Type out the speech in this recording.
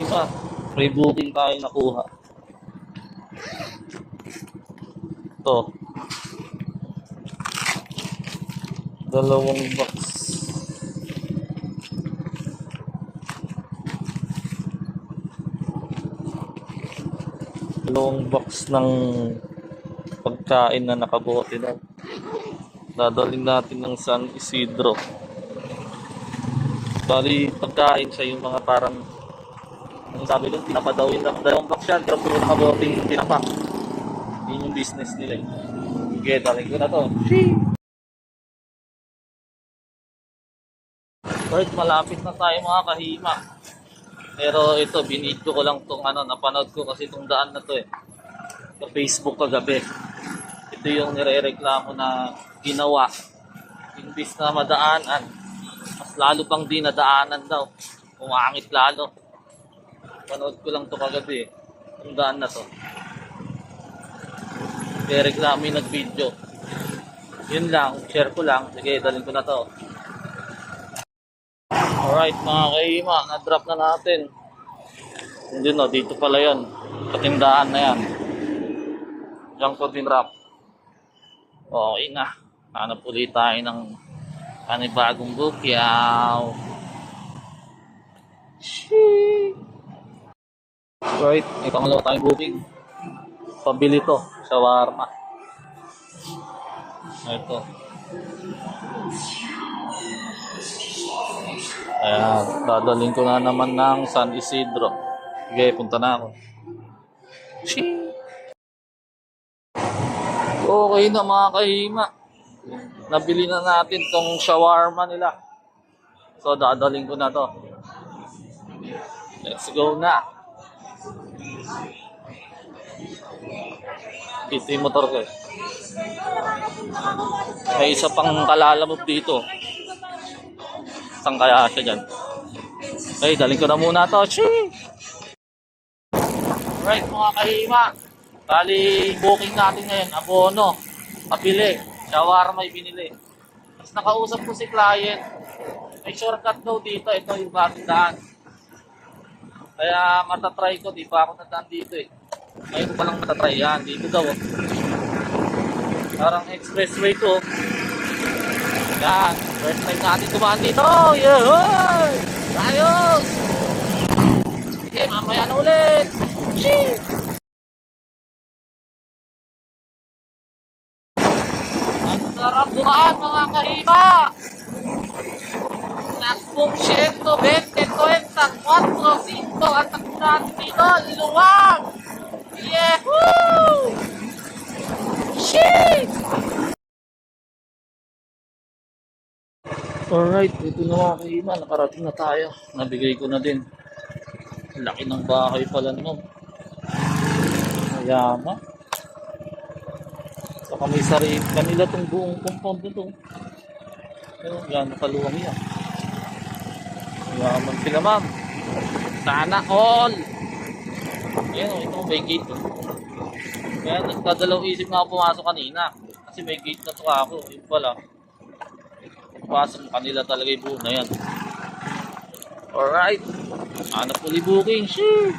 Ah, free booking tayo nakuha. Ito. Dalawang box. Dalawang box ng pagkain na nakabote na. Dadalhin natin ng San Isidro. Bali, pagkain siya yung mga parang ang sabi doon, tinapa daw yun. Dalawang box yan, pero puro nakabote tinapa. Yun yung business nila. Sige, dalhin ko na to. Right, malapit na tayo mga kahima. Pero ito, binidyo ko lang itong napanood ko kasi itong daan na to sa Facebook kagabi. Ito yung nire-reklamo na ginawa. Imbis na madaanan, mas lalo pang di nadaanan daw. Umangit lalo. Panood ko lang to kagabi. Itong daan na to. Nire-reklamo yung nag-video. Yun lang, share ko lang. Sige, dalhin ko na to. Alright mga kahima, na-drop na natin. Hindi no, dito pala yan. Katindahan na yan. Diyan ko din wrap. Okay na. Hanap ulit tayo ng panibagong bukyaw. Right, may pangalawa tayong booking. Pabili to, shawarma. Ito. Ayan, dadalhin ko na naman ng San Isidro. Sige, punta na ako. Okay na mga kahima. Nabili na natin tong shawarma nila. So, dadalhin ko na to. Let's go na. Ito yung motor ko. May isa pang kalalamog dito. Saan kaya siya dyan? Okay, dalhin ko na muna to. Alright mga kahima. Bali, booking natin ngayon. Abono. Pabili. Shawarma may binili. Tapos nakausap ko si client. May shortcut daw dito. Ito yung bagong daan. Kaya matatry ko. Di pa ako nadaan dito Ngayon ko palang matatry yan. Dito daw. Parang expressway to. Yan. First time natin tumaan dito. Yeah! Ayos! Sige, mamaya na ulit. Sheesh! Ang sarap dumaan mga kahima. Nakpong 120, 4, 5 at takbunan dito. Luwag! Yehoo! Sheesh! Alright, ito na mga kahima. Nakarating na tayo. Nabigay ko na din. Laki ng bahay pala naman. Mayama. Saka may sarili kanila itong buong compound nito. Ayun, yan, nakaluwang yan. Mayaman sila ma'am. Sana all! Ayan, ito may gate. Kaya nagkadalaw isip nga ako pumasok kanina. Kasi may gate na to ako. Yun pala. Pasok kanila talaga yung buo na yan. Alright. Hanap ulit booking. Shee!